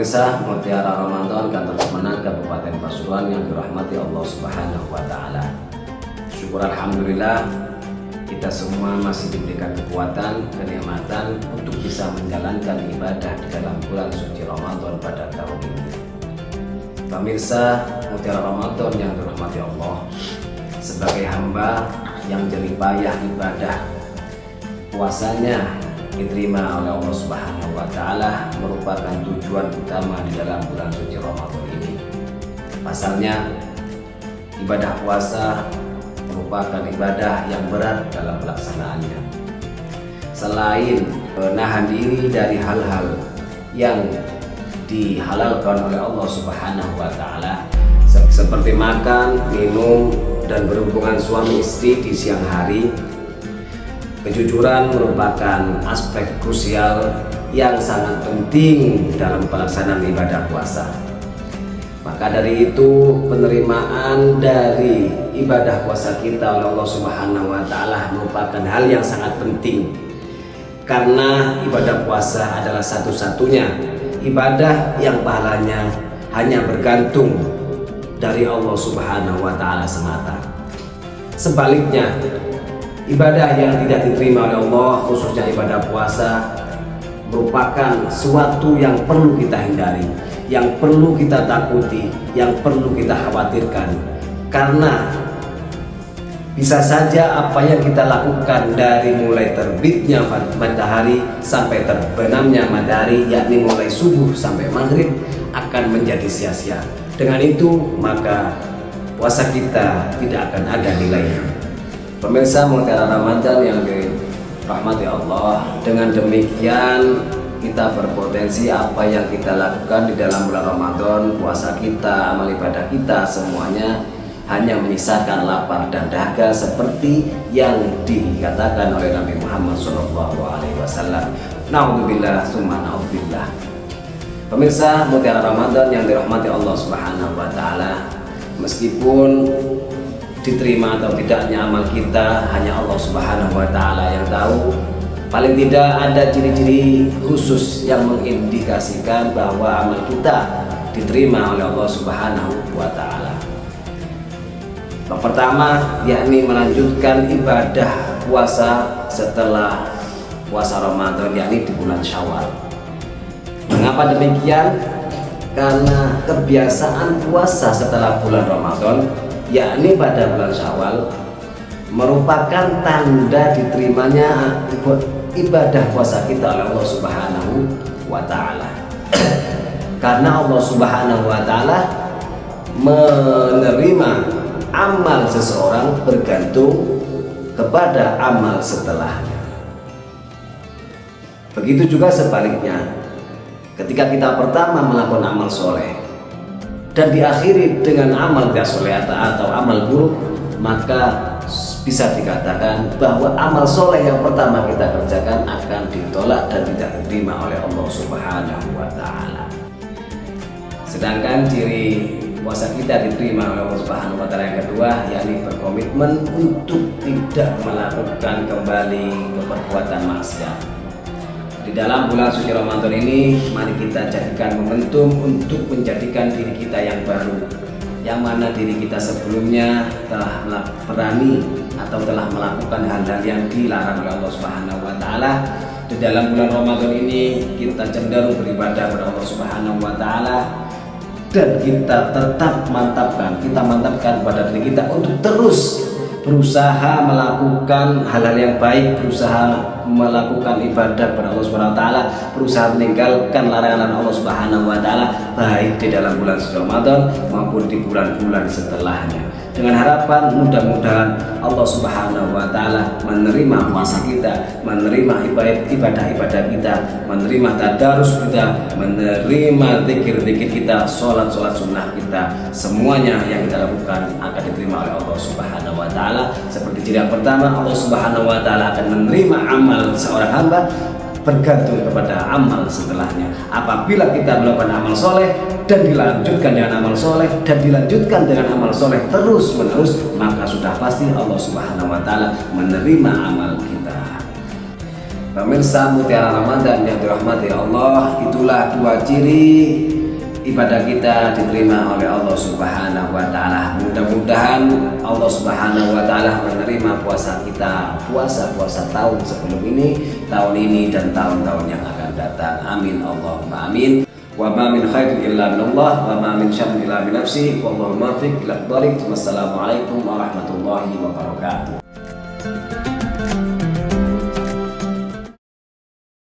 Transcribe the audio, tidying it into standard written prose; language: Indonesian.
Pemirsa Mutiara Ramadan Kantor Kemenang Kabupaten Pasuruan yang dirahmati Allah Subhanahu wa Ta'ala. Syukur alhamdulillah kita semua masih diberikan kekuatan, kenikmatan untuk bisa menjalankan ibadah di dalam bulan suci Ramadan pada tahun ini. Pemirsa Mutiara Ramadan yang dirahmati Allah, sebagai hamba yang jerih payah ibadah puasanya diterima oleh Allah Subhanahu wa Ta'ala merupakan tujuan utama di dalam bulan suci Ramadan ini. Pasalnya, ibadah puasa merupakan ibadah yang berat dalam pelaksanaannya. Selain menahan diri dari hal-hal yang dihalalkan oleh Allah Subhanahu wa Ta'ala seperti makan, minum, dan berhubungan suami istri di siang hari, kejujuran merupakan aspek krusial yang sangat penting dalam pelaksanaan ibadah puasa. Maka dari itu, penerimaan dari ibadah puasa kita oleh Allah Subhanahu wa Ta'ala merupakan hal yang sangat penting, karena ibadah puasa adalah satu-satunya ibadah yang pahalanya hanya bergantung dari Allah Subhanahu wa Ta'ala semata. Sebaliknya, ibadah yang tidak diterima oleh Allah, khususnya ibadah puasa, merupakan suatu yang perlu kita hindari, yang perlu kita takuti, yang perlu kita khawatirkan. Karena bisa saja apa yang kita lakukan dari mulai terbitnya matahari sampai terbenamnya matahari, yakni mulai subuh sampai maghrib, akan menjadi sia-sia. Dengan itu, maka puasa kita tidak akan ada nilainya. Pemirsa Mutiara Ramadan yang dirahmati Allah, dengan demikian kita berpotensi apa yang kita lakukan di dalam bulan Ramadan, puasa kita, amal ibadah kita, semuanya hanya menyisakan lapar dan dahaga seperti yang dikatakan oleh Nabi Muhammad SAW. Naudzubillah summa naudzubillah. Pemirsa Mutiara Ramadan yang dirahmati Allah Subhanahu wa Ta'ala, meskipun diterima atau tidaknya amal kita hanya Allah Subhanahu wa Ta'ala yang tahu. Paling tidak ada ciri-ciri khusus yang mengindikasikan bahwa amal kita diterima oleh Allah Subhanahu wa Ta'ala. Yang pertama, yakni melanjutkan ibadah puasa setelah puasa Ramadan, yakni di bulan Syawal. Mengapa demikian? Karena kebiasaan puasa setelah bulan Ramadan, yakni pada bulan Syawal, merupakan tanda diterimanya ibadah puasa kita oleh Allah Subhanahu wa Ta'ala. Karena Allah Subhanahu wa Ta'ala menerima amal seseorang bergantung kepada amal setelahnya. Begitu juga sebaliknya, ketika kita pertama melakukan amal soleh dan diakhiri dengan amal tidak soleh atau amal buruk, maka bisa dikatakan bahwa amal soleh yang pertama kita kerjakan akan ditolak dan tidak diterima oleh Allah Subhanahu wa Ta'ala. Sedangkan ciri puasa kita diterima oleh Allah Subhanahu wa Ta'ala yang kedua, yakni berkomitmen untuk tidak melakukan kembali ke perbuatan maksiat. Di dalam bulan suci Ramadan ini, mari kita jadikan momentum untuk menjadikan diri kita yang baru, yang mana diri kita sebelumnya telah berani atau telah melakukan hal-hal yang dilarang oleh Allah Subhanahu wa Ta'ala. Di dalam bulan Ramadan ini kita cenderung beribadah kepada Allah Subhanahu wa Ta'ala, dan kita tetap mantapkan pada diri kita untuk terus berusaha melakukan hal-hal yang baik, berusaha melakukan ibadah kepada Allah Subhanahu wa Ta'ala, berusaha meninggalkan larangan Allah Subhanahu wa Ta'ala, baik di dalam bulan suci Ramadan maupun di bulan-bulan setelahnya. Dengan harapan mudah-mudahan Allah Subhanahu wa Ta'ala menerima puasa kita, menerima ibadah-ibadah kita, menerima tadarus kita, menerima zikir-zikir kita, sholat-sholat sunnah kita. Semuanya yang kita lakukan akan diterima oleh Allah Subhanahu wa Ta'ala. Seperti ciri yang pertama, Allah Subhanahu wa Ta'ala akan menerima amal seorang hamba bergantung kepada amal setelahnya. Apabila kita melakukan amal soleh dan dilanjutkan dengan amal soleh dan dilanjutkan dengan amal soleh terus menerus, maka sudah pasti Allah Subhanahu wa Ta'ala menerima amal kita. Pemirsa Mutiara Ramadan yang dirahmati Allah, itulah dua ciri ibadah kita diterima oleh Allah Subhanahu wa Ta'ala. Mudah-mudahan Allah Subhanahu wa Ta'ala menerima puasa kita, puasa tahun sebelum ini, tahun ini, dan tahun-tahun yang akan datang. Amin Allahumma amin. Wa ma min khairin illa minallah wa ma min syarrin illa min nafsi wallahu muwaffiq ila thoriq. Wassalamualaikum warahmatullahi wabarakatuh.